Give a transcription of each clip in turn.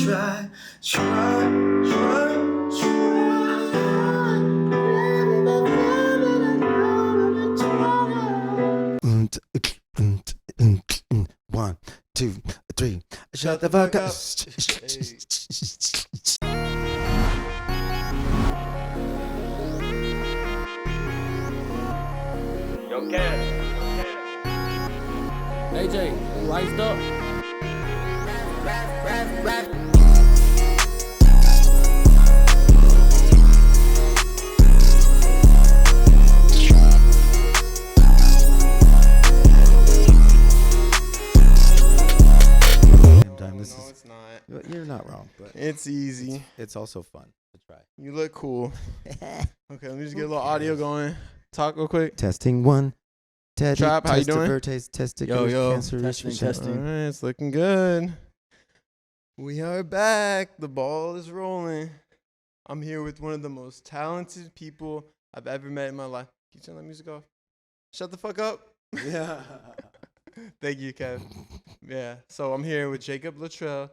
try. One, two, three. Shut the fuck up. Yo, AJ, laced up. This No, is, it's not. you're not wrong, but It's easy. it's also fun to try. You look cool. Okay, let me just get a little audio going. Talk real quick. Testing one. Trap, how you doing? Testicular Yo, cancer testing, research. testing. All right, it's looking good. We are back. The ball is rolling. I'm here with one of the most talented people I've ever met in my life. Can you turn that music off? Shut the fuck up. Yeah. Thank you, Kev. Yeah. So I'm here with Jacob Luttrell.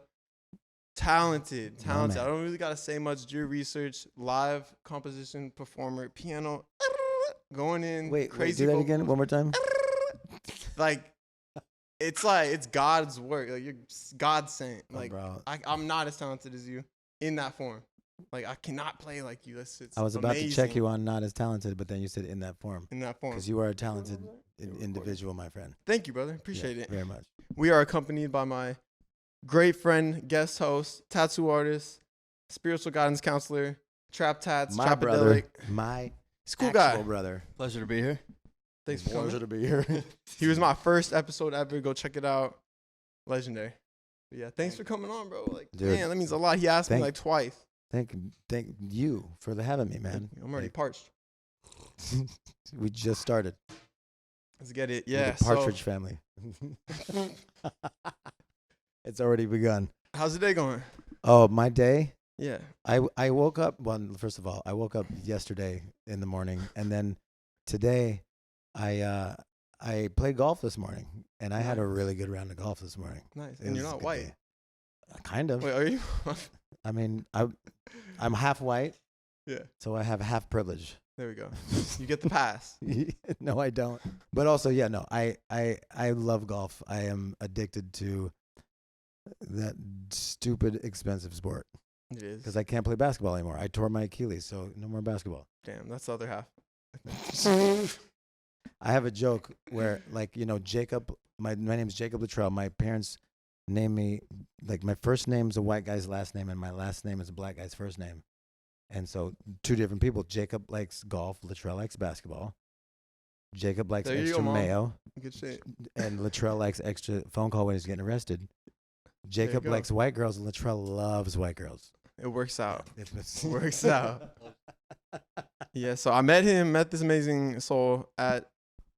Talented. Man. I don't really got to say much. Do your research. Live composition performer. Piano. Going in. Wait, crazy. do that vocals. again one more time. Like it's God's work. Like you're God sent. Like bro. I'm not as talented as you in that form. Like I cannot play like you. It's I was about to check amazing you on not as talented, but then you said in that form. in that form. Because you are a talented individual, my friend. Thank you, brother. Appreciate it. Very much. We are accompanied by my great friend, guest host, tattoo artist, spiritual guidance counselor, trap tats, My brother. trapadelic. My School actual guy. brother. Pleasure to be here. Thanks for coming. Pleasure to be here. He was my first episode ever. Go check it out. Legendary. But yeah, thanks for coming on, bro. Like, Dude. man, that means a lot. He asked me like twice. Thank you for having me, man. I'm already Like, parched. we just started. Let's get it. With Yeah. the Partridge family. It's already begun. How's the day going? Oh, my day? Yeah. I woke up, first of all, I woke up yesterday in the morning, and then today I played golf this morning, and I had a really good round of golf this morning. Nice. It And you're was a not good white. day. Kind of. Wait, are you? I mean, I'm half white, Yeah. so I have half privilege. There we go. You get the pass. No, I don't. But also, yeah, no, I love golf. I am addicted to that stupid, expensive sport It is. because I can't play basketball anymore. I tore my Achilles, so no more basketball. Damn, that's the other half. I have a joke where, like, Jacob, my name is Jacob Luttrell. My parents named me, like, my first name is a white guy's last name, and my last name is a black guy's first name. And so, two different people. Jacob likes golf. Luttrell likes basketball. Jacob likes There you extra go, Mom. mayo, Good shit. and Luttrell likes extra phone call when he's getting arrested. Jacob go. likes white girls, and Luttrell loves white girls. It works out. It's- Works out. Yeah, so I met this amazing soul at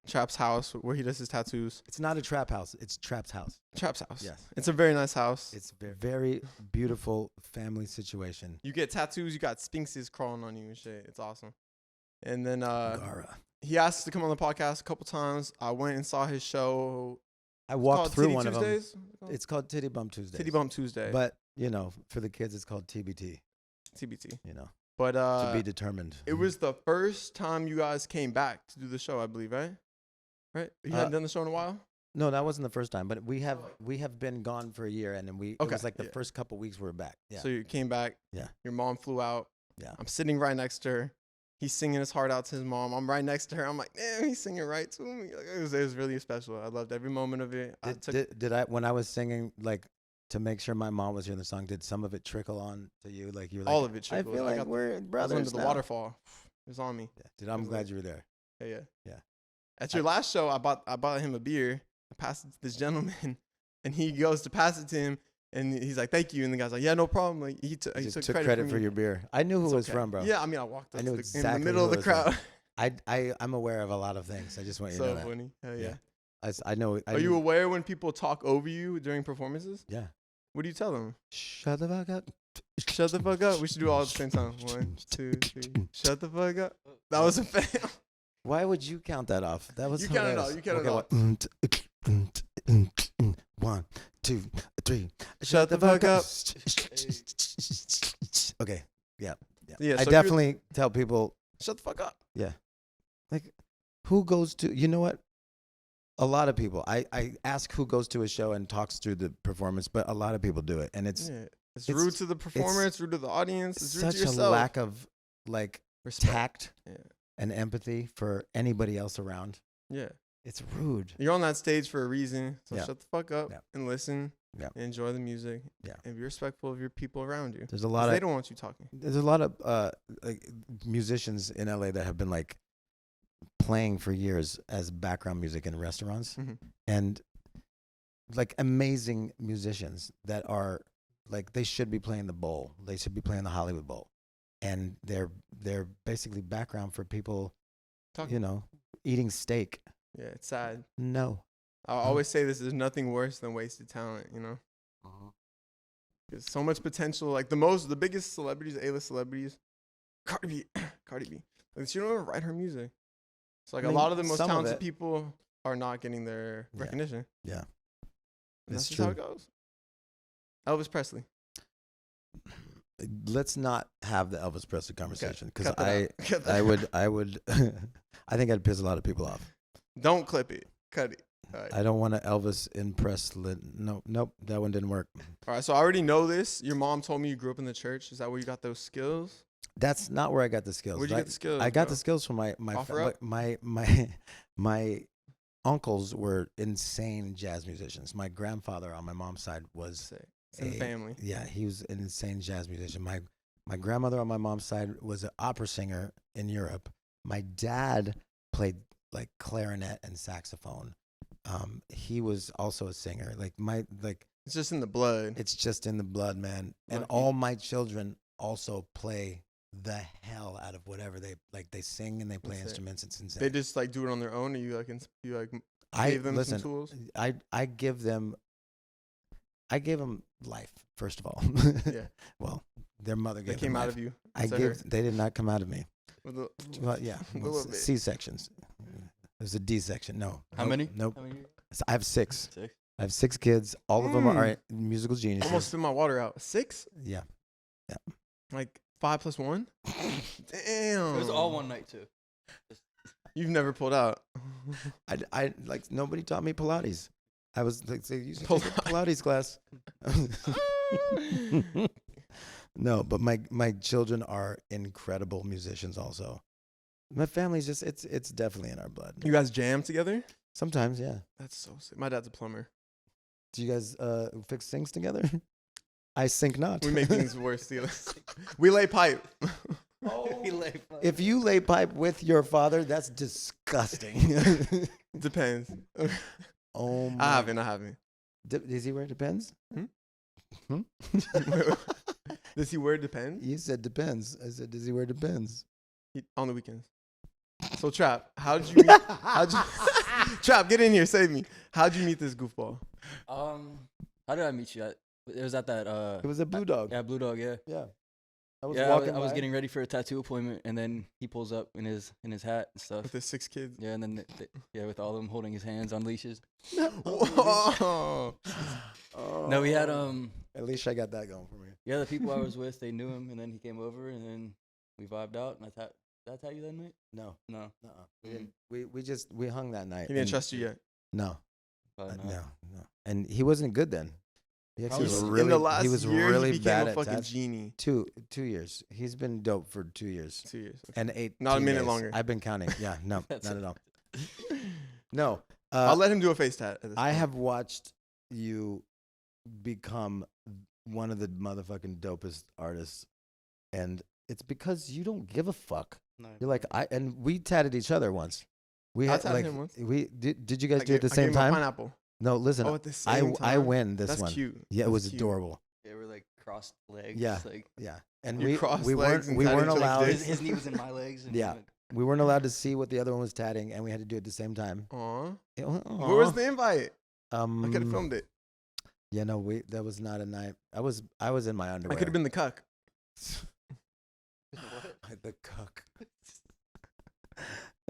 Trap's house where he does his tattoos. It's not a trap house. It's Trap's house. Trap's house. Yes. It's a very nice house. It's a very beautiful family situation. You get tattoos, you got sphinxes crawling on you and shit. It's awesome. And then Gara. he asked to come on the podcast a couple times. I went and saw his show. I It's walked called through Titty one Tuesdays? of them. It's called Titty Bump Tuesday. Titty Bump Tuesday. But, for the kids, it's called TBT, TBT. to But be determined. it was the first time you guys came back to do the show, I believe, right? Right? You hadn't done the show in a while? No, that wasn't the first time, but we have been gone for a year, and then it Okay, was like the yeah. first couple weeks we were back. Yeah. So you came back. Yeah. Your mom flew out. Yeah. I'm sitting right next to her. He's singing his heart out to his mom. I'm right next to her. I'm like, damn, he's singing right to me. Like, it was really special. I loved every moment of it. Did I, when I was singing, like, to make sure my mom was hearing the song, did some of it trickle on to you? Like, you were like, all of it. I trickled. feel like got we're I was brothers under the now. waterfall. It was on me. Yeah. Dude, I'm glad you were there. Yeah. Yeah. At your last show, I bought him a beer. I passed it to this gentleman, and he goes to pass it to him, and he's like, "Thank you." And the guy's like, "Yeah, no problem." Like he took credit for your beer. I knew who It's it was okay. from, bro. Yeah, I mean, I walked up I knew in exactly the middle of who the it was from. crowd. I'm aware of a lot of things. I just want you to So know that. funny. Hell yeah. I know. Are you aware when people talk over you during performances? Yeah. What do you tell them? Shut the fuck up. Shut the fuck up. We should do it all at the same time. 1, 2, 3. Shut the fuck up. That was a fail. Why would you count that off? That was You count it hilarious. off. You count it off. What? 1, 2, 3. Shut the fuck up. Okay. Yeah. Yeah, I so definitely tell people, shut the fuck up. like, who goes to, you know what? A lot of people. I ask who goes to a show and talks through the performance, but a lot of people do it. And it's It's rude to the performer. It's rude to the audience. It's rude such to yourself. a lack of, like, Respect. tact Yeah. and empathy for anybody else around. Yeah. It's rude. You're on that stage for a reason. So Yeah. shut the fuck up Yeah. and listen. Yeah. And enjoy the music. Yeah. And be respectful of your people around you. There's a 'Cause lot they of don't want you talking. there's a lot of like musicians in LA that have been like playing for years as background music in restaurants, Mhm. and like amazing musicians that are like, they should be playing the bowl. They should be playing the Hollywood Bowl, and they're basically background for people, Talking. you know, eating steak. Yeah, it's sad. No. I always say this: there's nothing worse than wasted talent. You know, there's so much potential. Like the biggest celebrities, A-list celebrities, Cardi B. Like, she don't even write her music. So like I mean, a lot of the most some of talented it. people are not getting their Yeah. recognition. Yeah. And It's that's just how true. it goes. Elvis Presley. Let's not have the Elvis Presley conversation, because Cut that out. Cut that I out. would I think I'd piss a lot of people off. Don't clip it. Cut it. All right. I don't want to Elvis impress. Nope, that one didn't work. All right. So I already know this. Your mom told me you grew up in the church. Is that where you got those skills? That's not where I got the skills. Where'd you get the skills? I got bro? the skills from my Offer up? my uncles were insane jazz musicians. My grandfather on my mom's side was Sick. It's in the family. Yeah, he was an insane jazz musician. My grandmother on my mom's side was an opera singer in Europe. My dad played like clarinet and saxophone. He was also a singer. It's just in the blood. It's just in the blood, man. And Lucky. all my children also play the hell out of whatever they like. They sing and they play That's it. instruments. It's insane. They just like do it on their own, or you gave them listen, some tools. I gave them life, first of all. Yeah. Well, their mother They gave came them out life. of you. They did not come out of me. Well, yeah, A little bit. C-sections. There's a D-section. No. How Nope, many? Nope. How many? So I have 6. 6. I have 6 kids. All of them are musical geniuses. Almost spit my water out. 6? Yeah. Like 5 + 1? Damn. It was all one night too. You've never pulled out. I like, nobody taught me Pilates. I was like, say, you should take a Pilates class. No, but my children are incredible musicians also. My family's just, it's definitely in our blood. You guys jam together? Sometimes, yeah. That's so sick. My dad's a plumber. Do you guys fix things together? I think not. We make things worse together. We lay pipe. If you lay pipe with your father, that's disgusting. Depends. Oh my. I haven't. Does he wear Depends? Hmm? Does he wear Depends? You said Depends. I said, does he wear Depends? On the weekends. So Trap, how'd you meet, Trap, get in here, save me. How'd you meet this goofball? How did I meet you? It was at that. It was a Blue Dog. Yeah, Blue Dog. Yeah. Yeah. I was Yeah, walking I was by. getting ready for a tattoo appointment, and then he pulls up in his hat and stuff. With his 6 kids. Yeah, and then with all of them holding his hands on leashes. Whoa. No, we had At least I got that going for me. yeah, the people I was with, they knew him, and then he came over, and then we vibed out, and did I tell you that night? No. No. We didn't. We hung that night. He didn't and- trust you yet. No. Probably not. No. And he wasn't good then. He actually was Probably really, in the last he was year, really he became bad a at fucking tats. genie. 2 years. He's been dope for 2 years. 2 years. And 8. Not a minute longer. I've been counting. Yeah, no, That's not it. at all. No. I'll let him do a face tat. At this I point. have watched you become one of the motherfucking dopest artists, and it's because you don't give a fuck. No. You're like, and we tatted each other once. We I had tatted like him once. we did you guys I do it at the gave same him a time? Pineapple. No, listen. Oh, at the same I time? win this That's one. cute. Yeah, it That's was cute. adorable. They were like crossed legs. Yeah. Like, Yeah, and You we crossed we legs weren't and we tatted weren't each other's allowed. dicks? his knee was in my legs. And Yeah. We weren't allowed to see what the other one was tatting, and we had to do it at the same time. Aw. It- Where was the invite? I could have Um, filmed it. Yeah, no, that was not a night. I was in my I underwear. could have been the cuck. the cook.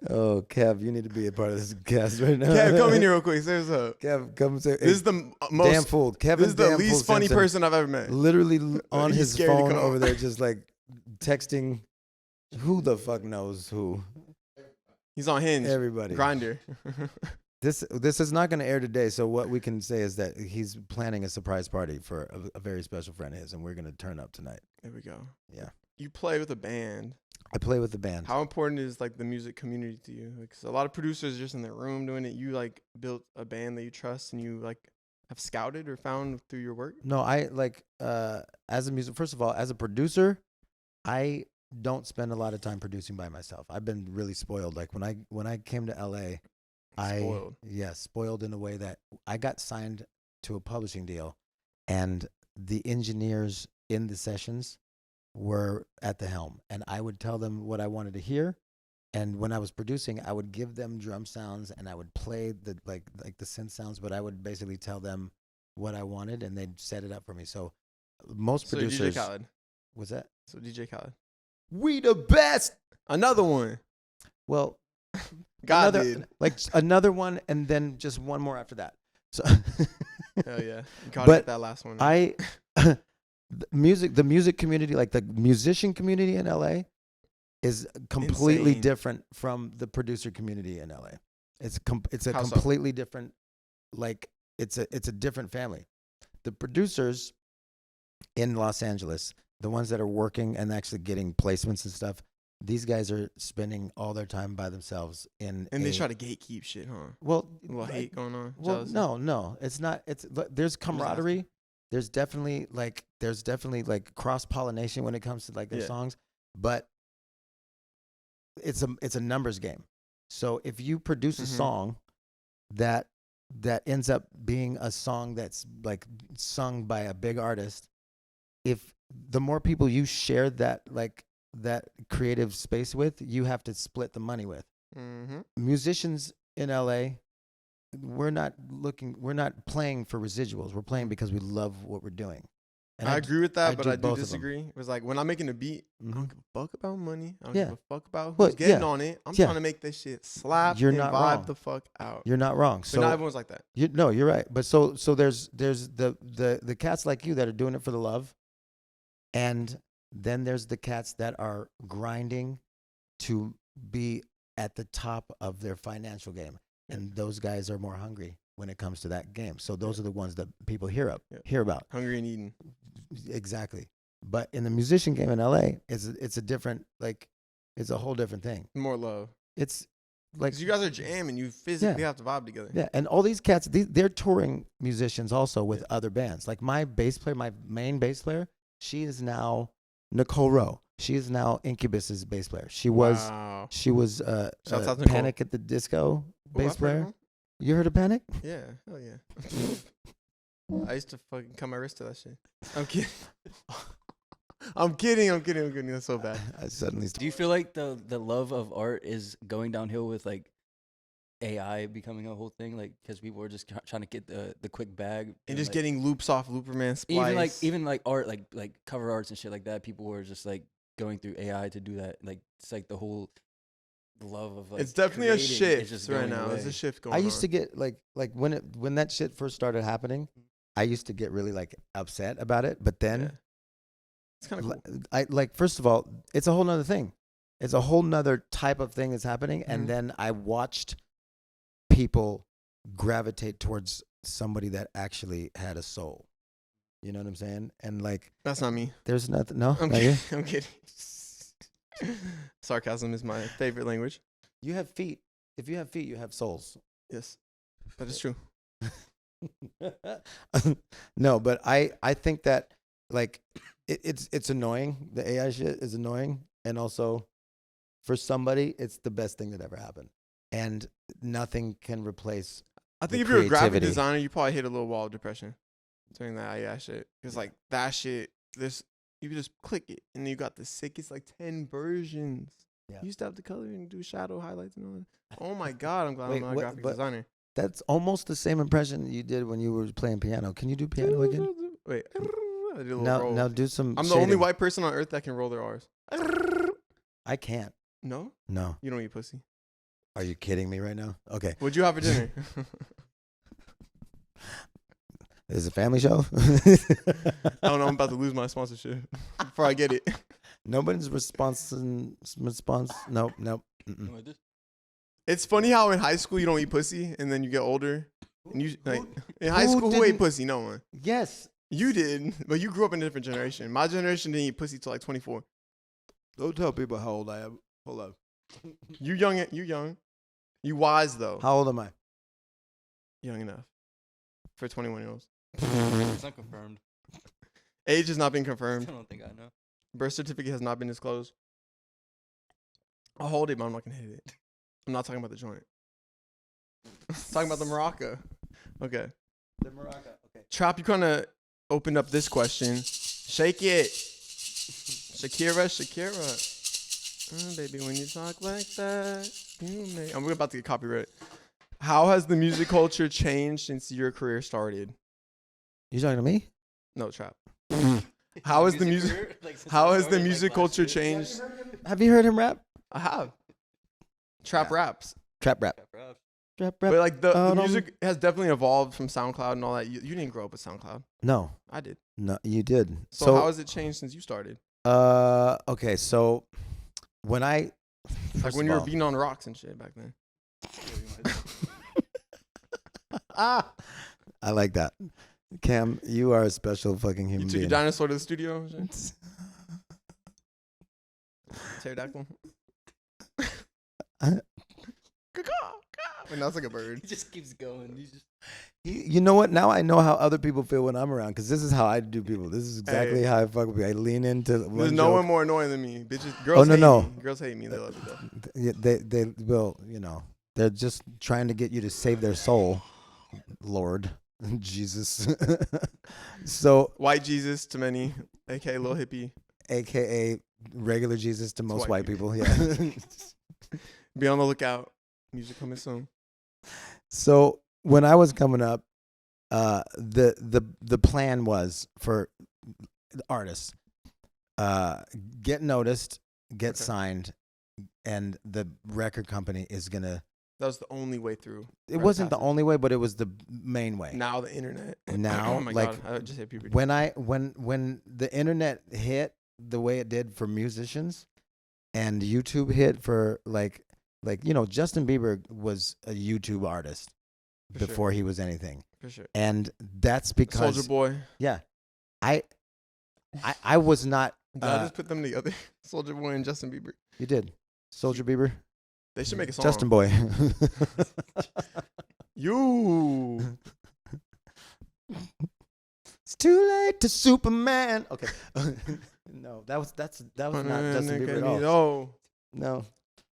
Oh, Kev, you need to be a part of this cast right now. Kev, come in here real quick. Say what's up. Kev, come say. This is the most. Damn fool. Kevin This is the Damn least Fool funny Simpson, person I've ever met. literally on He's his scared to phone come. over there, just like texting. Who the fuck knows who? He's on Hinge. Everybody. Grinder. This is not going to air today, so what we can say is that he's planning a surprise party for a very special friend of his, and we're going to turn up tonight. There we go. Yeah. You play with a band. I play with the band. How important is like the music community to you? Because a lot of producers are just in their room doing it. You like built a band that you trust and you like have scouted or found through your work. No, I like as a music. First of all, as a producer, I don't spend a lot of time producing by myself. I've been really spoiled. Like when I came to LA, Spoiled. spoiled in a way that I got signed to a publishing deal, and the engineers in the sessions were at the helm, and I would tell them what I wanted to hear, and when I was producing, I would give them drum sounds and I would play the like the synth sounds, but I would basically tell them what I wanted, and they'd set it up for me. So most So producers. DJ Khaled. Was that? So DJ Khaled. We the best. Another one. Well, God another, did. like another one, and then just one more after that. So, Hell yeah. You gotta But get that last one. I, the music community, like the musician community in LA, is completely Insane. different from the producer community in LA. It's a How so? completely different, like it's a different family. The producers in Los Angeles, the ones that are working and actually getting placements and stuff, these guys are spending all their time by themselves and they try to gatekeep shit, huh? well, A little hate going on. well, jealousy? no, it's not. There's camaraderie. There's definitely like cross pollination when it comes to like their Yeah. songs, but it's a numbers game. So if you produce a Mhm. song that ends up being a song that's like sung by a big artist, if the more people you share that creative space with, you have to split the money with. Mhm. Musicians in LA, we're not playing for residuals. We're playing because we love what we're doing. And I agree with that, but do I do both of them. disagree. It was like when I'm making a beat, I Mhm. don't give a fuck about money. I don't Yeah. give a fuck about Well, who's getting yeah. on it. I'm Yeah. trying to make this shit slap You're and not vibe wrong. the fuck out. You're not wrong. But So not everyone's like that. you're right. But so there's the cats like you that are doing it for the love, and then there's the cats that are grinding to be at the top of their financial game, and those guys are more hungry when it comes to that game. So those are the ones that people hear about. Hungry and eating. Exactly. But in the musician game in LA, it's a different, like, it's a whole different thing. More love. It's like, Because you guys are jamming. You physically have to vibe together. yeah, and all these cats, they're touring musicians also with other bands. Like my bass player, my main bass player, she is now Nicole Rowe. She is now Incubus's bass player. She was Wow. Shouts out to Panic at the Disco bass I've heard of player. them. You heard of Panic? Yeah. Hell yeah. I used to fucking cut my wrist to that shit. I'm kidding. I'm kidding. That's so bad. I suddenly Do you feel like the love of art is going downhill with like AI becoming a whole thing? Like because people are just trying to get the quick bag And just like, getting loops off Looperman splice. even like art like cover arts and shit like that. People were just like going through AI to do that. Like it's like the whole love of like it's definitely a creating is shift just right going now. There's away. a shift going I on. used to get like when that shit first started happening, I used to get really like upset about it. But then Yeah. It's kind of cool. I like, first of all, it's a whole nother thing. It's a whole nother type of thing that's happening. Mhm. And then I watched people gravitate towards somebody that actually had a soul. You know what I'm saying? And like, That's not me. there's nothing. No, I'm not kidding. you? I'm kidding. Sarcasm is my favorite language. You have feet. If you have feet, you have souls. Yes. That is true. No, but I think that like it's annoying. The AI shit is annoying, and also for somebody, it's the best thing that ever happened, and nothing can replace. I The think if you're a graphic creativity. designer, you probably hit a little wall of depression doing that AI shit. Because like that shit, you can just click it and you got the sickest like 10 versions. Yeah. You used to have to color and do shadow highlights and all that. Oh my god, I'm glad Wait, I'm not a what- graphic but- designer. That's almost the same impression you did when you were playing piano. Can you do piano again? Wait, I did a little Now, roll. now do some. I'm the only shading. white person on earth that can roll their R's. I can't. No, No. you don't eat pussy. Are you kidding me right now? Okay. What'd you have for dinner? Is it a family show? I don't know. I'm about to lose my sponsorship before I get it. Nobody's response. Nope. Mm-mm. It's funny how in high school you don't eat pussy, and then you get older, and you like in high who school who ate didn't- pussy? No one. Yes. You did, but you grew up in a different generation. My generation didn't eat pussy till like 24. Don't tell people how old I am. Hold on. You young. You young. You wise though. How old am I? Young enough for 21-year-olds. It's not confirmed. Age has not been I confirmed. don't think I know. Birth certificate has not been disclosed. I'll hold it, but I'm not gonna hit it. I'm not talking about the joint. Talking about the maraca. Okay. The maraca. Okay. Trap, you kind of opened up this question. Shake it. Shakira. Baby, when you talk like that, I'm about to get copyright. How has the music culture changed since your career started? You talking to me? No, Trap. How has the music? How has the music culture changed? Have you heard him rap? I have. Trap raps. Trap rap. Trap rap. But like the music has definitely evolved from SoundCloud and all that. You didn't grow up with SoundCloud. No. I did. No, you did. So how has it changed since you started? Okay, so when I Like when you were beating on rocks and shit back then. I like that. Cam, you are a special fucking You human took your being. dinosaur to the studio and shit? Pterodactyl. And that's like a bird. He just keeps going. He's just You know what? Now I know how other people feel when I'm around, because this is how I do people. This is exactly Hey. how I fuck with people. I lean into There's one no joke. one more annoying than me. Bitches, girls no, hate no. me. Girls hate me. They love me though. Yeah, they will, they're just trying to get you to save their soul, Lord Jesus. So, White Jesus to many, aka Lil Hippie. AKA regular Jesus to most white white people. Yeah. Be on the lookout. Music coming soon. So when I was coming up, the plan was for artists, get noticed, get Okay. signed, and the record company is gonna. That was the only way through. It wasn't the only way, but it was the main way. Now the internet. Now, oh my like, God, I just hit puberty. when the internet hit the way it did for musicians, and YouTube hit for like Justin Bieber was a YouTube artist For sure. before he was anything, For sure. and that's because Soldier Boy. yeah, I was not. Did I just put them together? Soldier Boy and Justin Bieber. You did, Soldier Bieber, They should make a song. Justin Boy. You. It's too late to Superman. Okay, no, that was not Justin Bieber at all. No.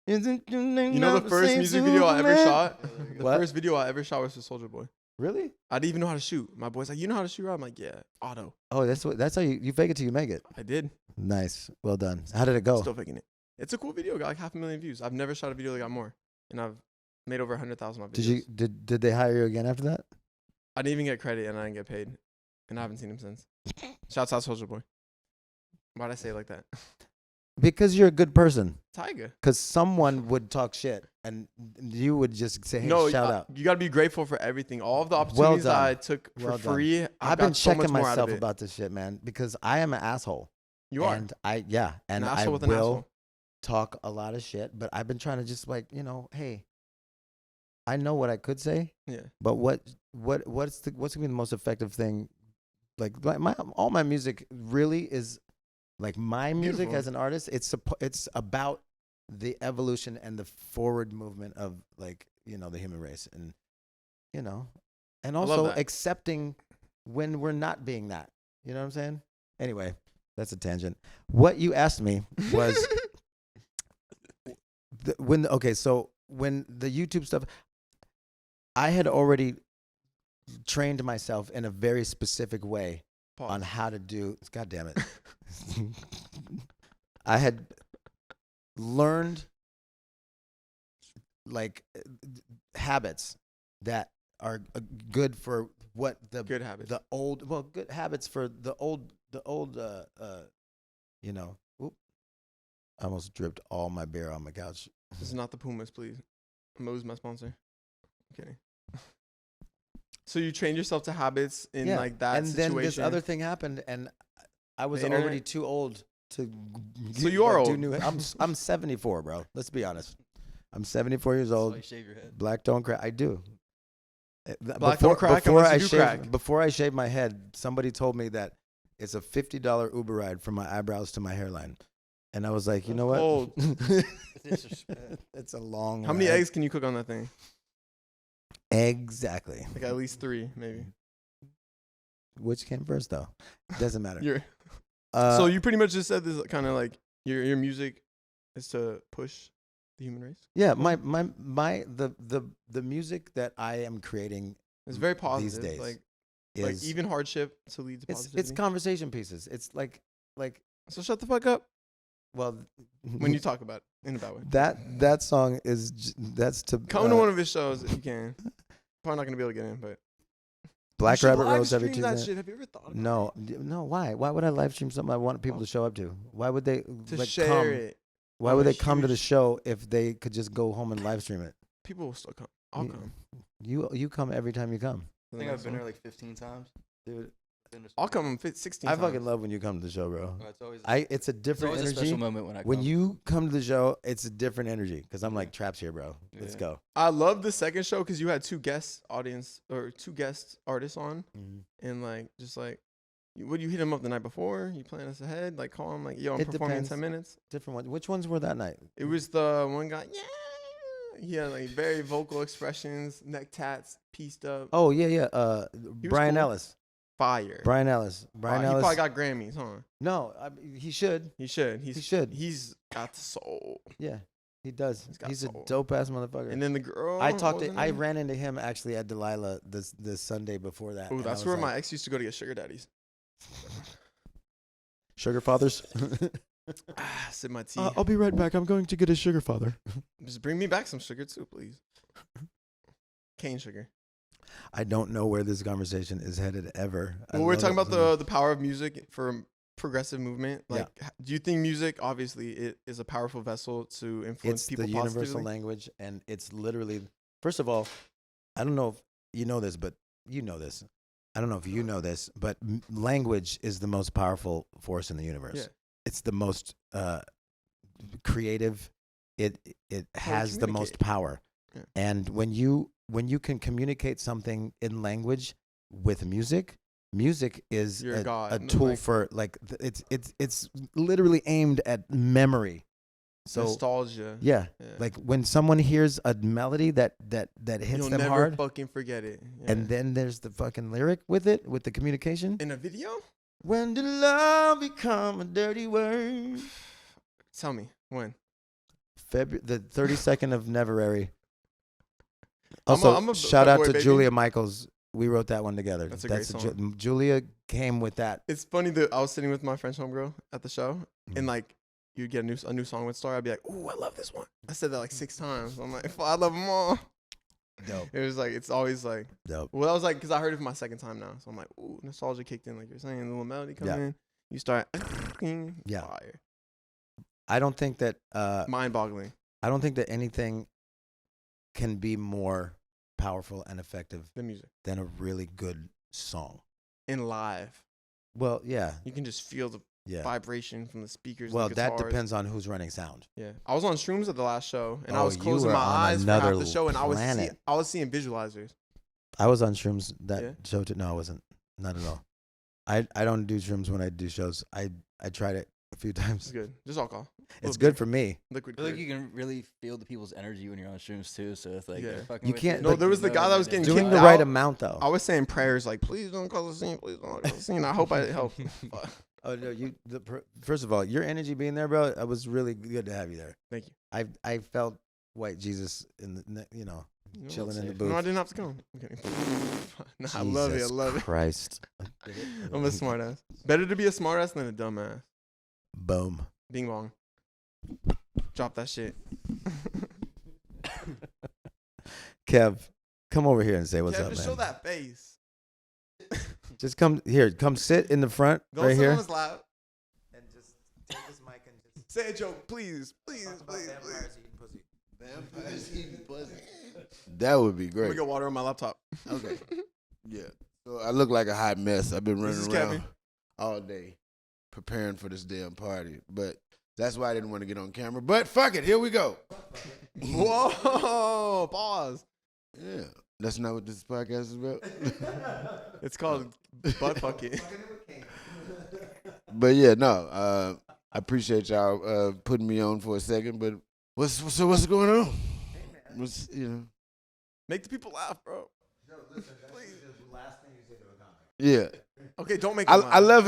You know the first music video I ever shot? The What? first video I ever shot was for Soldier Boy. Really? I didn't even know how to shoot. My boy's like, you know how to shoot? I'm like, yeah, auto. Oh, that's how you fake it till you make it. I did. Nice. Well done. How did it go? Still faking it. It's a cool video. Got like 500,000 views. I've never shot a video that got more. And I've made over 100,000 on videos. Did they hire you again after that? I didn't even get credit and I didn't get paid. And I haven't seen him since. Shouts out Soldier Boy. Why'd I say it like that? Because you're a good person. Tiger. Because someone would talk shit and you would just say, hey, No, shout out. you got to be grateful for everything. All of the opportunities that done. I took for Well done. free. I've got been so much checking more out of myself it. about this shit, man, because I am an asshole. You are. And I asshole with an will asshole. talk a lot of shit, but I've been trying to just hey, I know what I could say, Yeah. but what's gonna be the most effective thing? Like all my music really is like my music Beautiful. as an artist. It's about the evolution and the forward movement of the human race, and and love also that. accepting when we're not being that. You know what I'm saying? Anyway, that's a tangent. What you asked me was when the YouTube stuff, I had already trained myself in a very specific way Pause. on how to do. God damn it! I had learned habits that are good for what Good habits. good habits for the old Oop, I almost dripped all my beer on my couch. This is not the Pumas, please. Mo's my sponsor. I'm kidding. So you trained yourself to habits in like that and situation. then this other thing happened, and I was The internet? already too old to. So you are old. I'm 74, bro. Let's be honest. I'm 74 years That's why old. you shave your head. Black don't crack. I do. Black don't crack unless you do crack. Before I shaved my head, somebody told me that it's a $50 Uber ride from my eyebrows to my hairline, and I was like, you know what? Old. It's a long. How many ride. eggs can you cook on that thing? Exactly. Like at least 3, maybe. Which came first, though? Doesn't matter. So you pretty much just said this kind of like your music is to push the human race. Yeah, the music that I am creating It's very positive. these days like is even hardship to lead to positivity. it's conversation pieces. It's like So shut the fuck up well when you talk about it in a bad way. that song is that's to Come to one of his shows if you can. Probably not gonna be able to get in, but Black you should Rabbit live Rose every stream that Tuesday. shit. Have you ever thought about No. Why would I live stream something I want people to show up to? Why would they to like share come? it? Why on would a they come to the huge- show if they could just go home and live stream it? People will still come. I'll You- come. You come every time you come, I think I've been there like 15 times. dude. I'll come 16 I times. fucking love when you come to the show, bro. It's always It's a it's different always a energy. special moment when I come. When you come to the show, it's a different energy because I'm like, Trap's here, bro. Let's Yeah. go. I love the second show because you had 2 guest artists on, Mm-hmm. and like just like, would you hit them up the night before? You plan us ahead? Like call them like, yo, I'm It performing in depends. 10 minutes. Different ones. Which ones were that night? It was the one guy, yeah. He had like very vocal expressions, neck tats, pieced up, Oh yeah. was Brian cool. Ellis. fire. Brian Ellis. He Brian Ellis. probably got Grammys, huh? No, he should. He should. He should. He's got the soul. Yeah, he does. He's got He's a soul. dope ass motherfucker. And then the girl. I what was her I name? ran into him actually at Delilah this Sunday before that. Ooh, and I that's was where like, my ex used to go to get sugar daddies. Sugar fathers. Sip my tea. I'll be right back. I'm going to get a sugar father. Just bring me back some sugar too, please. Cane sugar. I don't know where this conversation is headed ever. I Well, we're love talking it about so much. the power of music for progressive movement. Yeah. Like, do you think music, obviously, it is a powerful vessel to influence It's people the positively? universal language, and it's literally. First of all, I don't know if you know this, but you know this. I don't know if you know this, but language is the most powerful force in the universe. Yeah. It's the most creative. It has the most communicate. power, Yeah. and when you can communicate something in language with music. Music is You're a god. a No, tool like- for like it's literally aimed at memory. So Nostalgia. yeah, Yeah. like when someone hears a melody that hits You'll them never hard, fucking forget it. Yeah. and then there's the fucking lyric with it, with the communication. in a video? When did love become a dirty word? Tell me when. The 32nd of Neverary. I'm Also, a shout Bad out Boy to Baby. Julia Michaels. We wrote that one together. That's a great song. Julia came with that. It's funny that I was sitting with my French homegirl at the show, Mhm. and like you'd get a new song would start. I'd be like, "Ooh, I love this one." I said that like 6 times. I'm like, I love them all. Dope. It was like it's always like. Dope. Well, that was like because I heard it for my second time now, so I'm like, "Ooh, nostalgia kicked in." Like you're saying, the little melody come Yeah. in, you start. Yeah. Fire. I don't think that Mind-boggling. I don't think that anything can be more powerful and effective The music than a really good song. in live, Well, yeah. you can just feel the Yeah. vibration from the speakers. Well, the that guitars. depends on who's running sound. Yeah, I was on shrooms at the last show, and I Oh, was you closing were my on eyes for half another the show, and I planet. was seeing visualizers. I was on shrooms that Yeah. show too. No, I wasn't. Not at all. I don't do shrooms when I do shows. I tried it a few It's times. good. Just alcohol. It's good for me. Liquid. I feel like clear. you can really feel the people's energy when you're on shrooms too. So it's like Yeah. they're fucking You with can't- No, but there was the you guy know that was they're getting Doing kicked the out. right amount though. I was saying prayers like, please don't cause a scene. Please don't cause a scene. I hope I help. Oh no, first of all, your energy being there, bro. It was really good to have you there. Thank you. I felt white Jesus in the You know, chilling in the safe. booth. No, I didn't have to come. I'm kidding. No, I love it. I Jesus love it. Christ. I'm a smart ass. Better to be a smart ass than a dumb ass. Boom. Bing bong. Drop that shit. Kev, come over here and say what's Kevin, up, man. show that face. Just come here. Come sit in the front Don't right sit here. on his lap. And just take this mic and just Say a joke, please. Please, please, please. Vampires eating pussy. That would be Let great. me get water on my laptop. Okay. Yeah. So I look like a hot mess. I've been This running is around Kevin. all day preparing for this damn party. But that's why I didn't want to get on camera. But fuck it. Here we go. Whoa, pause. Yeah. That's not what this podcast is about. It's called butt fucking. But yeah, no. I appreciate y'all putting me on for a second. But what's going on? What's, Make the people laugh, bro. Yeah. Okay, don't make I them laugh. love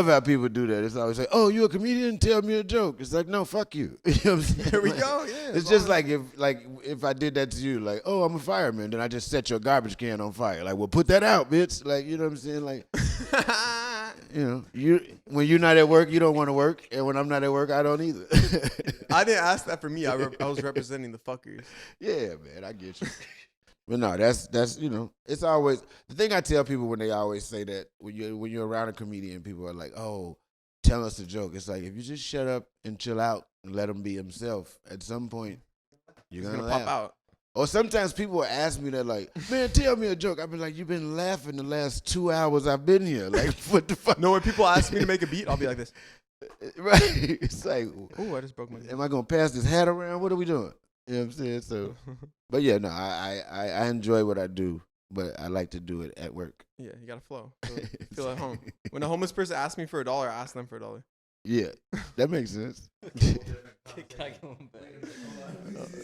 how people do that. It's always like, "Oh, you a comedian? Tell me a joke." It's like, "No, fuck you." You know what I'm saying? Here we Like, go. Yeah. It's just like if I did that to you, like, "Oh, I'm a fireman," then I just set your garbage can on fire. Like, well, put that out, bitch. Like, you know what I'm saying? Like, when you're not at work, you don't want to work, and when I'm not at work, I don't either. I didn't ask that for me. I was representing the fuckers. Yeah, man, I get you. But no, that's it's always the thing I tell people when they always say that when you're around a comedian, people are like, "Oh, tell us a joke." It's like if you just shut up and chill out and let him be himself, at some point you're It's gonna gonna laugh. pop out. Or sometimes people will ask me that, like, "Man, tell me a joke." I've been like, "You've been laughing the last 2 hours I've been here." Like, what the fuck? No, when people ask me to make a beat, I'll be like this. Right? It's like, Oh, I just broke my. am I gonna pass this hat around? What are we doing? You know what I'm saying? So, but yeah, no, I enjoy what I do, but I like to do it at work. Yeah, you gotta flow. Feel at home. When a homeless person asks me for $1, I ask them for $1. Yeah, that makes sense. Can I get one back?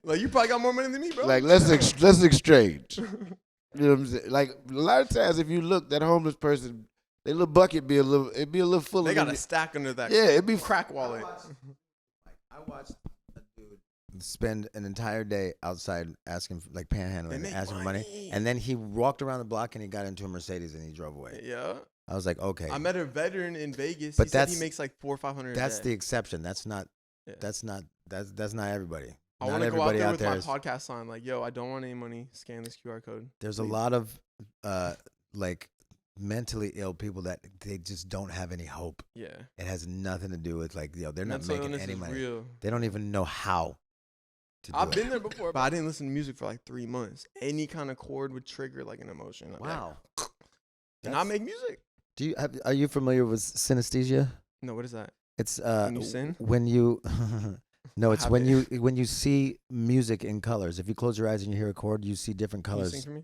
Like you probably got more money than me, bro. Like let's exchange. You know what I'm saying? Like a lot of times, if you look, that homeless person, their little bucket be a little full. They of got a stack under that. Yeah, it'd be Crack wallet. I watched a dude spend an entire day outside asking, like They panhandling, make asking for money, and then he walked around the block and he got into a Mercedes and he drove away. Yeah. I was like, okay, I met a veteran in Vegas. But He said that's- he makes like $400 or $500. that's a the day. exception. That's not. Yeah. That's not everybody. I Not want to go out everybody there out with there my is. podcast sign, like, yo, I don't want any money. Scan this QR code. There's a please. lot of like mentally ill people that they just don't have any hope. Yeah. It has nothing to do with like, they're not Mental making illness any is money. real. They don't even know how to do I've it. been there before, but I didn't listen to music for like 3 months. Any kind of chord would trigger like an emotion. I'd be like, Wow. and I make music. Do you are you familiar with synesthesia? No, what is that? It's When you sin? when you no, it's have when it. you see music in colors. If you close your eyes and you hear a chord, you see different Can you colors. sing for me?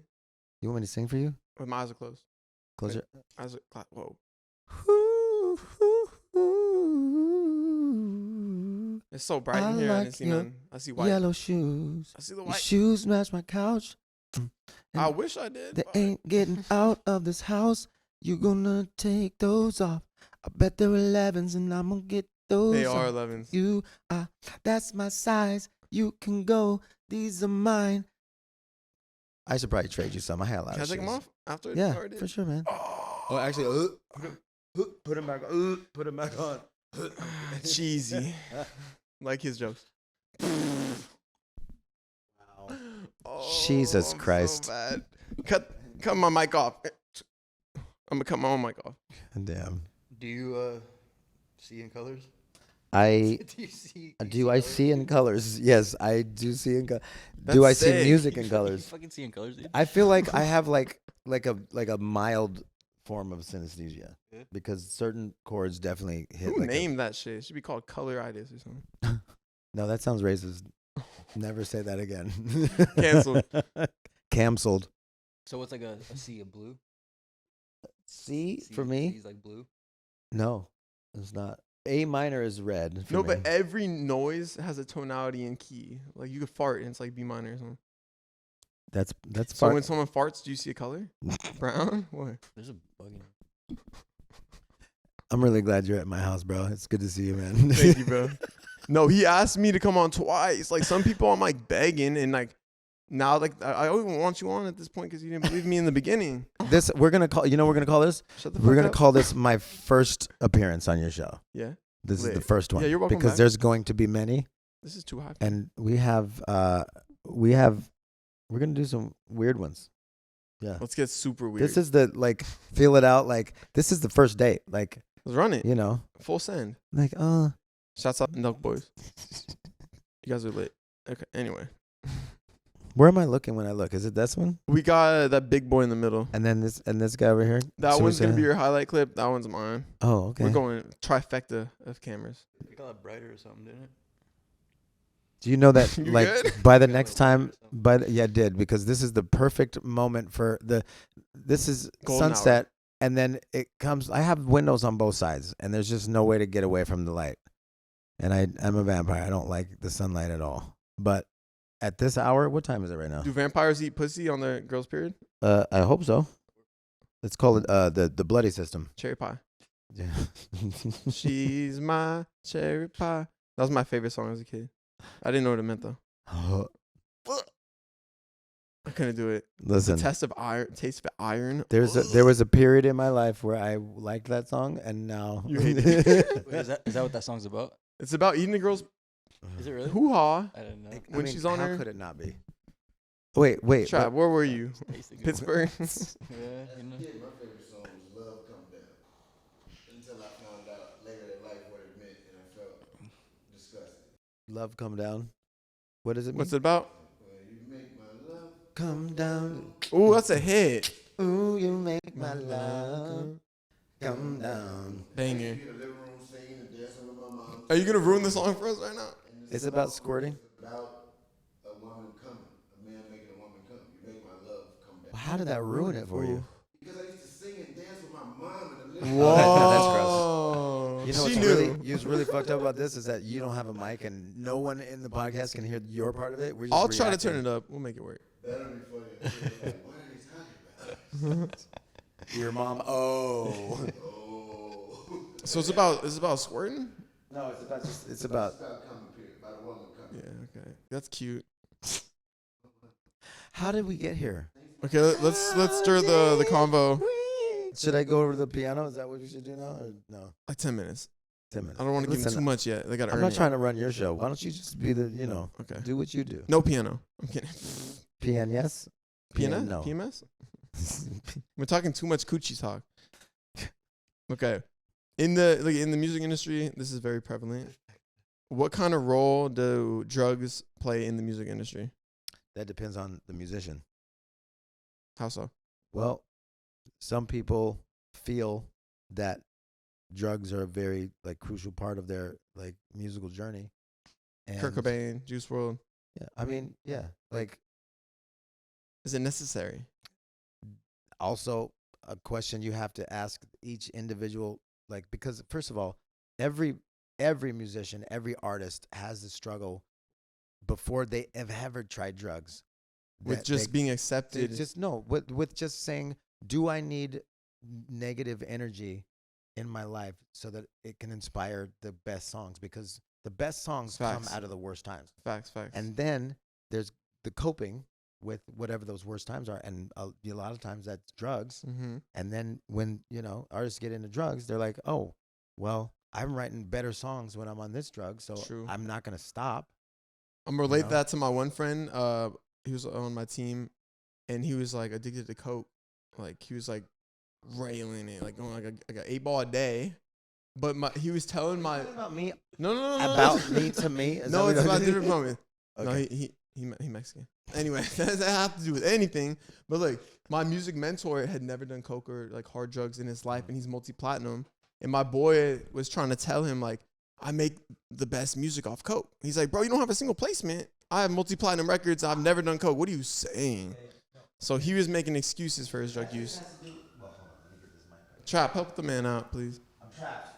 You want me to sing for you? With my eyes are closed. Close your Eyes are whoa. It's so bright I in here. I like didn't see your nothing. I see white. yellow shoes. I see the Your white. shoes match my couch. I and wish I did. They but- ain't getting out of this house. You gonna take those off. I bet they're 11s and I'm gonna get those They are off. 11s. You are, that's my size. You can go. These are mine. I should probably trade you some. I had a lot Can I of take them shoes. off after? Yeah, already? for sure, man. Oh, Actually, put him back. Put him back on. cheesy. Like his jokes. Oh, Jesus I'm Christ. So bad. Cut my mic off. I'm gonna cut my own mic off. Damn. Do you see in colors? I Do you see? do. I see in colors. Yes, I do see in colors. That's Do I see sick. music in You colors? fucking see in colors, dude. I feel like I have like a mild form of synesthesia Yeah. because certain chords definitely hit. Who like named that shit? It should be called coloritis or something. No, that sounds racist. Never say that again. Canceled. Cancelled. So what's like a sea of blue? C Sea- for me? Sea's like blue. No, it's not. A minor is red. For No, me. but every noise has a tonality and key. Like you could fart and it's like B minor or something. that's So far. when someone farts, do you see a color? Brown? What? There's a bug in it. I'm really glad you're at my house, bro. It's good to see you, man. Thank you, bro. No, he asked me to come on twice. Like some people, I'm like begging, and like now, like I don't even want you on at this point because you didn't believe me in the beginning. This we're gonna call. You know, what we're gonna call this. Shut the We're fuck gonna up. call this my first appearance on your show. Yeah, This is the Lit. first one. Yeah, you're welcome because back. there's going to be many, this is too high. and we're gonna do some weird ones. Yeah. Let's get super weird. This is the like feel it out. Like this is the first date. Like Let's run it. you know, Full send. like Shouts out Milk Boys. You guys are lit. Okay. Anyway, Where am I looking when I look? Is it this one? we got that big boy in the middle. And then this guy over here? That So one's we gonna be say- your highlight clip. That one's mine. Oh, okay. We're going trifecta of cameras. We got it brighter or something, didn't it? Do you know that You like good? by the Got next it time brighter or yeah, I did, because this is the perfect moment for this is Golden hour. sunset, and then it comes. I have windows on both sides, and there's just no way to get away from the light. And I'm a vampire. I don't like the sunlight at all. But at this hour, what time is it right now? Do vampires eat pussy on their girls' period? I hope so. Let's call it the bloody system. Cherry pie. Yeah. She's my cherry pie. That was my favorite song as a kid. I didn't know what it meant though. I couldn't do it. Listen, The test of iron, taste of iron. there was a period in my life where I liked that song, and now You hate it. Wait, is that what that song's about? It's about eating a girl's Is it really? hoo ha. I didn't know. When she's on how her- could it not be? Wait. Trap, where were you? Tastes good. Pittsburgh. Yeah, As you a know. kid, my favorite song was Love Come Down. Until I found out later in life what it meant, and I felt disgusted. Love come down. What does it mean? What's it about? Well, you make my love. Come down. Ooh, that's a hit. Ooh, you make my love come down. Banger. In the living room singing and dancing with my mom. Are you gonna ruin the song for us right now? And It's about squirting. about a woman coming, a man making a woman come. You make my love come down. How did that ruin it for you? Because I used to sing and dance with my mom in the living Whoa. room. That's gross. You know she what's knew. really fucked up about this is that you don't have a mic and no one in the podcast can hear your part of it. We're just I'll try to reacting. turn it up. We'll make it work. That'll be funny. Like, what are they talking about? Your mom. Oh. Oh. So it's about squirting? No, it's about it's about. About coming, period. About a woman coming. Yeah, okay. That's cute. How did we get here? Okay, let's stir the convo. Should I go over to the piano? Is that what we should do now? Or no? Like 10 minutes. 10 minutes. I don't want to give them Listen, too much yet. They gotta I'm earn not it. trying to run your show. Why don't you just be the, Okay. do what you do? No piano. I'm kidding. Pian, yes? Piano? No. PMS? We're talking too much coochie talk. Okay. In the music industry, this is very prevalent. What kind of role do drugs play in the music industry? That depends on the musician. How so? Well, some people feel that drugs are a very crucial part of their musical journey. And Kurt Cobain, Juice WRLD. Yeah, I mean, yeah. Is it necessary? Also a question you have to ask each individual, because first of all, every musician, every artist has the struggle before they have ever tried drugs. With That just being accepted. with just saying, do I need negative energy in my life so that it can inspire the best songs? Because the best songs Facts. come out of the worst times. Facts. And then there's the coping with whatever those worst times are, and a lot of times that's drugs. Mm-hmm. And then when artists get into drugs, they're like, oh, well, I'm writing better songs when I'm on this drug, so True. I'm not gonna stop. I'm gonna relate know? that to my one friend. He was on my team, and he was addicted to coke. He was railing it, going like an 8-ball a day. But he was telling my About me, no. about me to me. Is No, that it's what about different moment. Okay. No, he Mexican. Anyway, that doesn't have to do with anything. But my music mentor had never done coke or hard drugs in his life, and he's multi-platinum. And my boy was trying to tell him I make the best music off coke. He's like, bro, you don't have a single placement. I have multi-platinum records. I've never done coke. What are you saying? So he was making excuses for his drug use. Trap, help the man out, please. I'm trapped.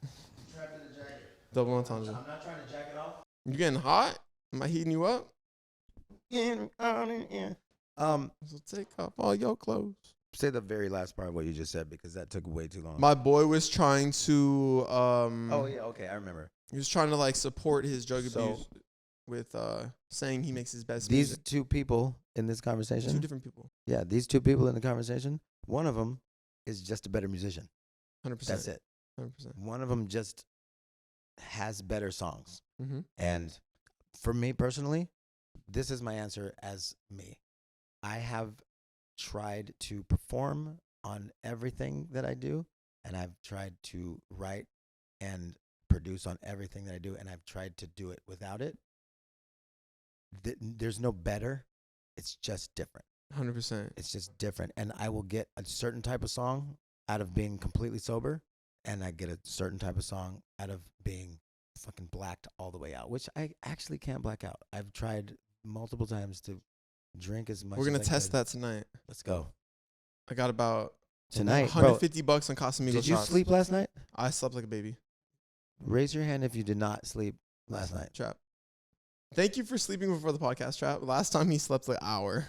I'm trapped in the jacket. Double entendre. I'm not trying to jack it off. You getting hot? Am I heating you up? So take off all your clothes. Say the very last part of what you just said, because that took way too long. My boy was trying to oh yeah, okay, I remember. he was trying to support his drug So- abuse with saying he makes his best These music. two people in this conversation. Two different people. Yeah, these two people in the conversation. One of them is just a better musician. 100%. That's it. 100%. One of them just has better songs. Mm-hmm. And for me personally, this is my answer as me. I have tried to perform on everything that I do, and I've tried to write and produce on everything that I do, and I've tried to do it without it. There's no better. It's just different. 100%. It's just different. And I will get a certain type of song out of being completely sober, and I get a certain type of song out of being fucking blacked all the way out, which I actually can't black out. I've tried multiple times to drink as much. We're gonna as I test could. that tonight. Let's go I got about tonight, bro. $150 on Casamigos Did you shots. sleep last night? I slept like a baby. Raise your hand if you did not sleep last night. Trap. Thank you for sleeping before the podcast, Trap. Last time he slept like an hour.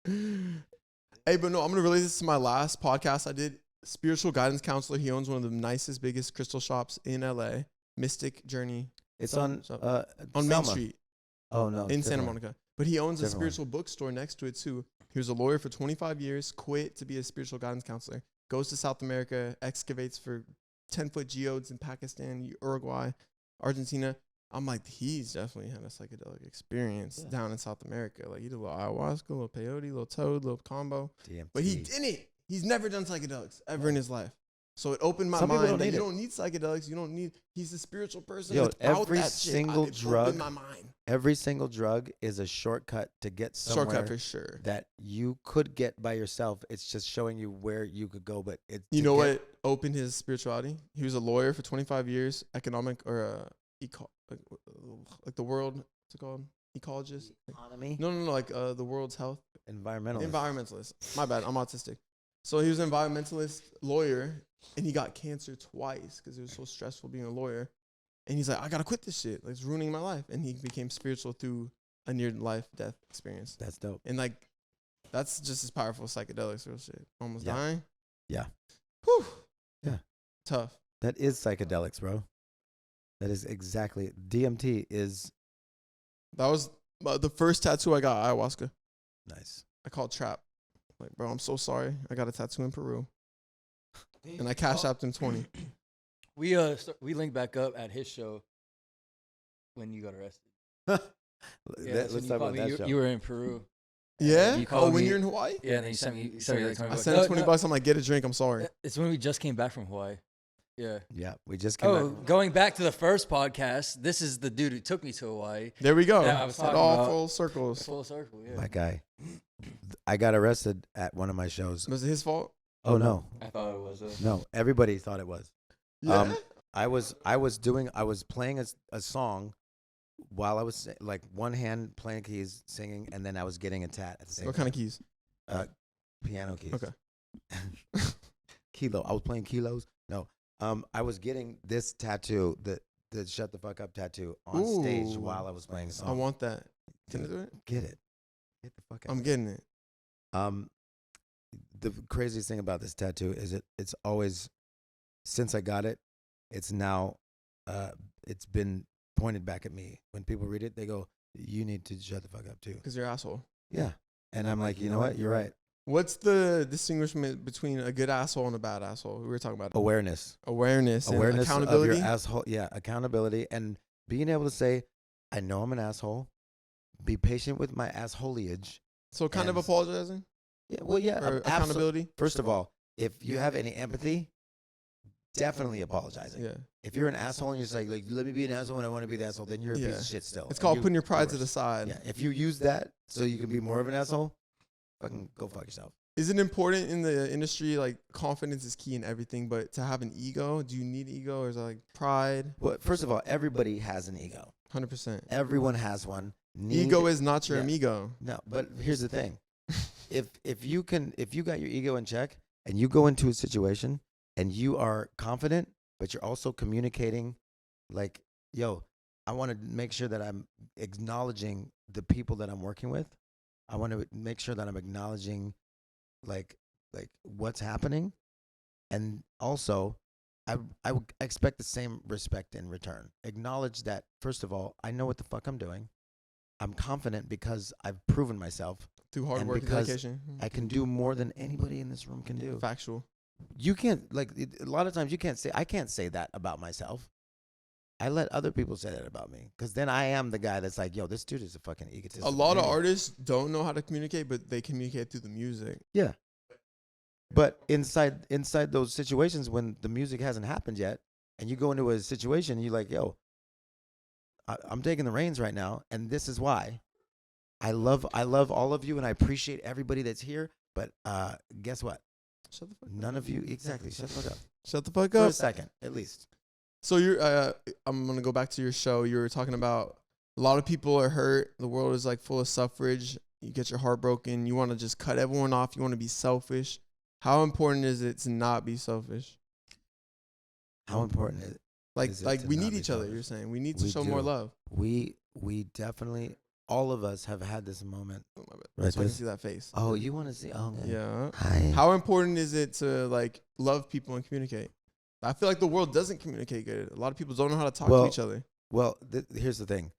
Hey, but no, I'm gonna relate this to my last podcast I did. Spiritual guidance counselor. He owns one of the nicest, biggest crystal shops in LA. Mystic Journey. It's on on Main Selma. Street Oh no, in Santa different. Monica. But he owns a Different one. spiritual bookstore next to it too. He was a lawyer for 25 years, quit to be a spiritual guidance counselor, goes to South America, excavates for 10-foot geodes in Pakistan, Uruguay, Argentina. I'm like, he's definitely had a psychedelic experience down in South America. Like, he did a little ayahuasca, a little peyote, a little toad, a little combo. DMT. But he didn't. He's never done psychedelics ever in his life. So it opened my Some people mind don't that need you it. don't need psychedelics. You don't need. He's a spiritual person. Yo, without every that shit, single it drug- opened my mind. Every single drug is a shortcut to get somewhere Shortcut for sure. that you could get by yourself. It's just showing you where you could go. But it's You know what opened his spirituality? He was a lawyer for 25 years, economic or like the world. What's it called? Ecologist? Economy, No, like the world's health. environmental. Environmentalist. My bad. I'm autistic. So he was an environmentalist lawyer, and he got cancer twice because it was so stressful being a lawyer. And he's like, I gotta quit this shit. Like, it's ruining my life. And he became spiritual through a near-life death experience. That's dope. And like, that's just as powerful as psychedelics, real shit. Almost Yeah. dying. Yeah. Whew. Yeah. Tough. That is psychedelics, bro. That is exactly. DMT is That was the first tattoo I got. Ayahuasca. nice. I called Trap. Like, bro, I'm so sorry. I got a tattoo in Peru, and I cash apped him 20. We linked back up at his show when you got arrested. Yeah, that's when Let's you talk about called me. that show. You were in Peru. Yeah. You Oh, called when me- you're in Hawaii. Yeah, and then you sent me like 20 I bucks. sent him $20. I'm like, get a drink. I'm sorry. It's when we just came back from Hawaii. Yeah. Yeah, we just came Oh, back. going back to the first podcast, this is the dude who took me to Hawaii. There we go. Yeah, I was It talking all about- full circles. Full circle, yeah. My guy. I got arrested at one of my shows. Was it his fault? Oh no, I thought it was. no. Everybody thought it was. Yeah. I was playing a song while I was like one hand playing keys, singing, and then I was getting a tat at the same What time. kind of keys? Piano keys. Okay. Kilo. I was playing kilos. No. I was getting this tattoo, the shut the fuck up tattoo on stage Ooh. while I was playing a song. I want that. Can I Dude, do it? Get it. Get the fuck out. I'm getting it. The craziest thing about this tattoo is it's always, since I got it, it's now, it's been pointed back at me. When people read it, they go, you need to shut the fuck up too. Because you're an asshole. Yeah. And I'm like, you know what? You're right. What's the distinguishment between a good asshole and a bad asshole? We were talking about Awareness. awareness and Awareness accountability. of your asshole. Yeah. Accountability and being able to say, I know I'm an asshole. Be patient with my assholeage. So kind of and- apologizing Yeah. Well, yeah. or accountability. First of all, if you have any empathy, definitely apologizing. Yeah. If you're an asshole and you're just like, let me be an asshole and I want to be the asshole, then you're a piece Yeah. of shit still. It's And called you- putting your pride to worse. the side. Yeah. If you use that so you can be more of an asshole, fucking go fuck yourself. Is it important in the industry? Like, confidence is key in everything, but to have an ego, do you need ego or is it like pride? Well, first of all, everybody has an ego. 100%. Everyone has one. Ego is not your yeah. amigo. No, but here's the thing. if you got your ego in check and you go into a situation and you are confident, but you're also communicating like, yo, I want to make sure that I'm acknowledging the people that I'm working with. I want to make sure that I'm acknowledging like what's happening. And also I expect the same respect in return. Acknowledge that, first of all, I know what the fuck I'm doing. I'm confident because I've proven myself. Through hard And work and because dedication. I can do more than anybody in this room can do. Factual. You can't, like, a lot of times I can't say that about myself. I let other people say that about me because then I am the guy that's like, yo, this dude is a fucking egotist. A lot of artists don't know how to communicate, but they communicate through the music. Yeah. But inside those situations when the music hasn't happened yet, and you go into a situation and you're like, yo, I'm taking the reins right now, and this is why. I love all of you, and I appreciate everybody that's here. But guess what? Shut the fuck None of you exactly. Shut the fuck up Shut the fuck for a up. second, at least. So I'm gonna go back to your show. You were talking about a lot of people are hurt. The world is like full of suffrage. You get your heart broken. You want to just cut everyone off. You want to be selfish. How important is it to not be selfish? How important is Like to we not need be each other. selfish? You're saying we need to We show more do. love. We definitely, all of us have had this moment. Oh, my bad. Right, So I can this- see that face. Oh, you want to see? Oh, okay. Yeah. Hi. How important is it to like love people and communicate? I feel like the world doesn't communicate good. A lot of people don't know how to talk to each other. Well, here's the thing.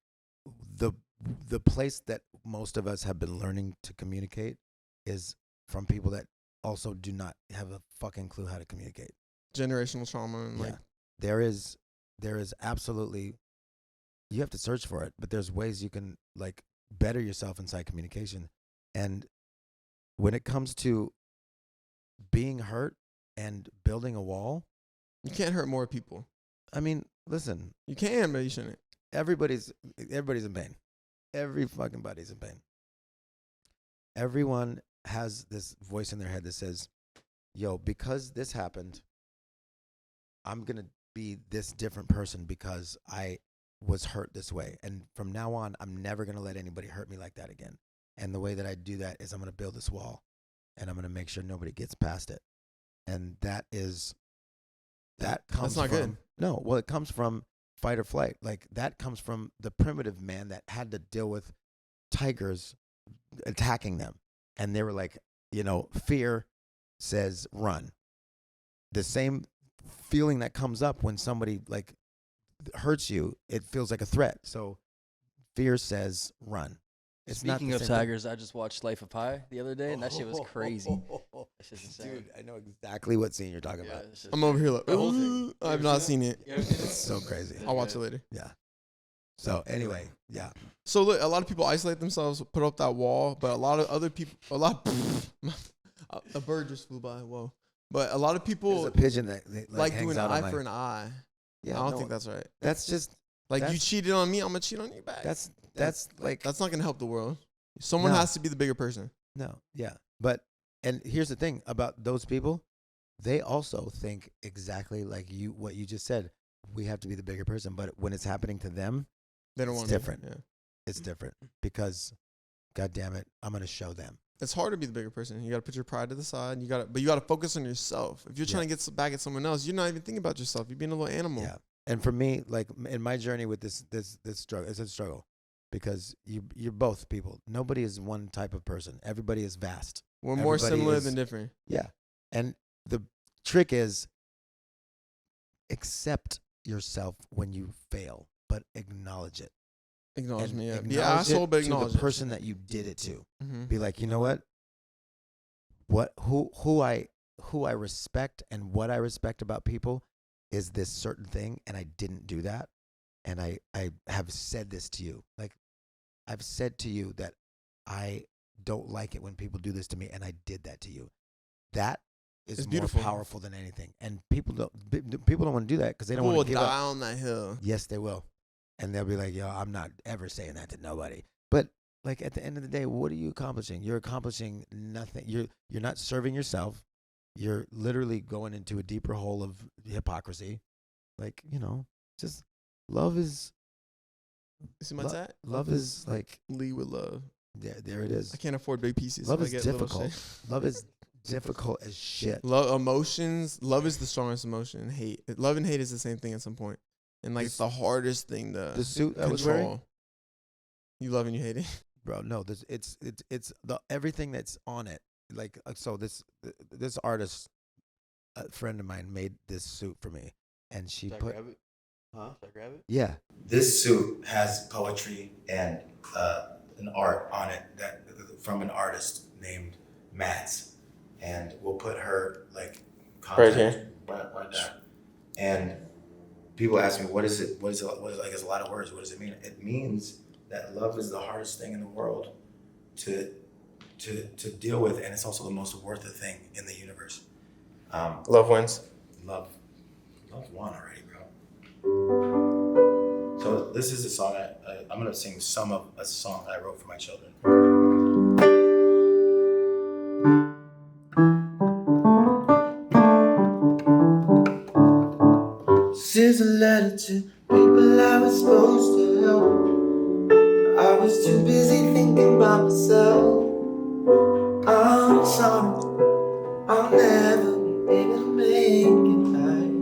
The place that most of us have been learning to communicate is from people that also do not have a fucking clue how to communicate. Generational trauma and like There is absolutely, you have to search for it, but there's ways you can like better yourself inside communication. And when it comes to being hurt and building a wall, you can't hurt more people. I mean, listen, You can, but you shouldn't. everybody's in pain. Every fucking body's in pain. Everyone has this voice in their head that says, yo, because this happened, I'm going to be this different person because I was hurt this way. And from now on, I'm never going to let anybody hurt me like that again. And the way that I do that is I'm going to build this wall and I'm going to make sure nobody gets past it. And that comes That's not from, good. No, well, it comes from fight or flight. Like that comes from the primitive man that had to deal with tigers attacking them. And they were like, fear says run. The same feeling that comes up when somebody like hurts you, it feels like a threat. So fear says run. It's not Speaking the of same thing. tigers, I just watched Life of Pi the other day, and that shit was crazy. That shit's insane. Dude, I know exactly what scene you're talking about. it's just I'm over here like, The whole thing. "Ooh, You I've ever not seen seen it. It's so crazy. I'll watch it later. Yeah. So anyway, yeah. So look, a lot of people isolate themselves, put up that wall, but a lot of other people, a bird just flew by. Whoa. But a lot of There's people a pigeon that like hangs doing out eye on for my, an eye. yeah, I don't no, think that's right. that's just Like you that's- cheated on me, I'm gonna cheat on you back. that's like That's not gonna help the world. Someone No. has to be the bigger person. no, yeah. But and here's the thing about those people, they also think exactly like what you just said. We have to be the bigger person, but when it's happening to them, They don't It's want different. Yeah. it's different because, God damn it, I'm gonna show them. It's hard to be the bigger person. You gotta put your pride to the side. But you gotta focus on yourself. If you're trying to get back at someone else, you're not even thinking about yourself. You're being a little animal. Yeah. And for me, like in my journey with this struggle, it's a struggle because you're both people. Nobody is one type of person. Everybody is vast. We're more Everybody similar is- than different. Yeah. And the trick is accept yourself when you fail, but acknowledge it. Acknowledge And me. Yeah. Be an acknowledge asshole, it but to acknowledge the it. person that you did it to. Mm-hmm. Be like, you know what? Who I respect and what I respect about people is this certain thing, and I didn't do that. And I have said this to you. Like, I've said to you that I don't like it when people do this to me, and I did that to you. That is It's more beautiful. powerful than anything. And people don't want to do that because they don't People will want to give die up. on that hill. Yes, they will. And they'll be like, yo, I'm not ever saying that to nobody. But like at the end of the day, what are you accomplishing? You're accomplishing nothing. You're not serving yourself. You're literally going into a deeper hole of hypocrisy. Like, just love is You see my tat? love is like lead with love. there it is. I can't afford big pieces. Love so I is get little difficult. shit. Love is difficult as shit. Love emotions. Love is the strongest emotion. Hate. Love and hate is the same thing at some point. And like it's the hardest thing to The suit I was wearing, control. You love and you hate it. bro. No, it's the everything that's on it. Like so, this artist, a friend of mine, made this suit for me, and she put. Huh? Should I grab it? Yeah. This suit has poetry and an art on it that from an artist named Mads, and we'll put her like contact right there. And people ask me, what is it? What is it? Like, it's a lot of words. What does it mean? It means that love is the hardest thing in the world to deal with, and it's also the most worth it thing in the universe. Love wins. Love won already, bro. So this is a song I'm gonna sing some of a song I wrote for my children. This is a letter to people I was supposed to help. I was too busy thinking about myself. I'm sorry, I'll never be able to make it right.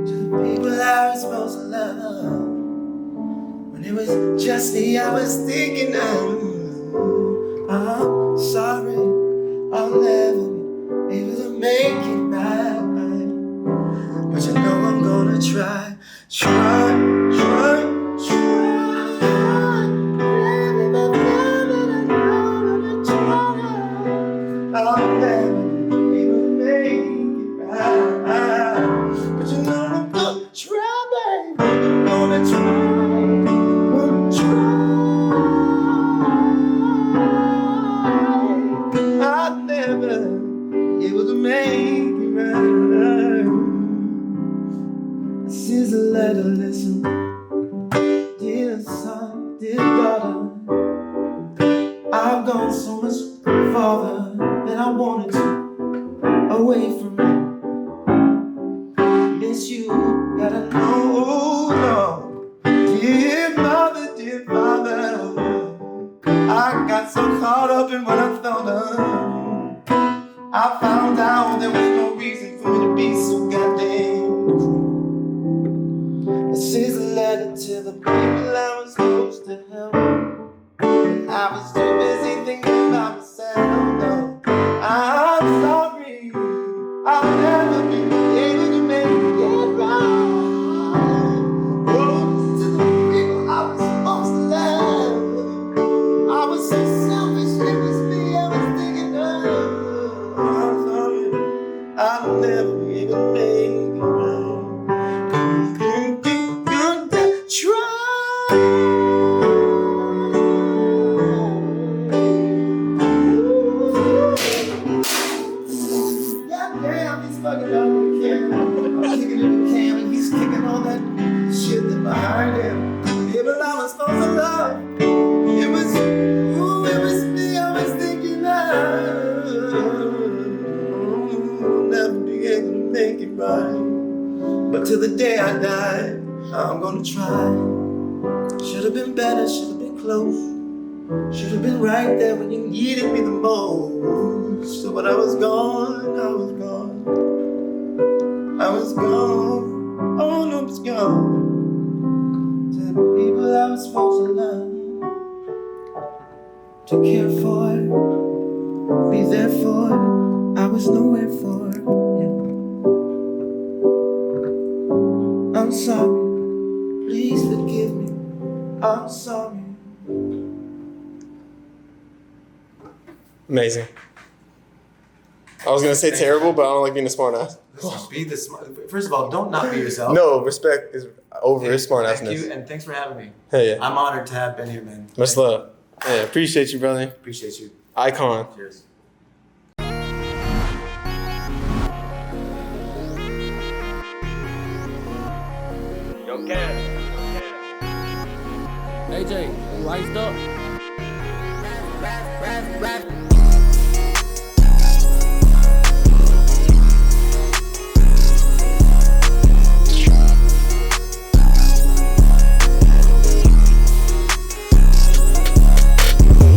To the people I was supposed to love, when it was just me I was thinking of. I'm sorry, I'll never be able to make it right. But you know I'm gonna try. I'll never be able to make it right. But you know I'm gonna try, baby. I'm gonna try. I'll never be able to make it right. This is a letter, listen. Dear son, dear daughter, I've gone so much farther than I wanted to, away from you. Miss you, gotta know, Lord. Dear mother, dear father, I got so caught up in what I thought of. I found out there was no reason for me to be so goddamn cruel. This is a letter to the people I was supposed to help. I was too busy thinking about myself. No, I'm sorry, I'll never be able to make it right. Oh, to the people I was supposed to love, I was so selfish, it was me I was thinking of. I'm sorry, I'll never be able to make it right. But till the day I die, I'm gonna try. Should've been better, should've been close, should've been right there when you needed me the most. So when I was gone, I was gone, I was gone, oh no, it's gone. To the people I was supposed to love, to care for, be there for, I was nowhere for. I'm sorry, please forgive me, I'm sorry. Amazing. I was gonna say terrible, but I don't like being a smart ass. Be the smart. First of all, don't not be yourself. No, respect is over smart Thank assness. you, and thanks for having me. Hey, yeah. I'm honored to have been here, man. Much love. Yeah, appreciate you, brother. Appreciate you. Icon. Cheers. AJ, you iced up?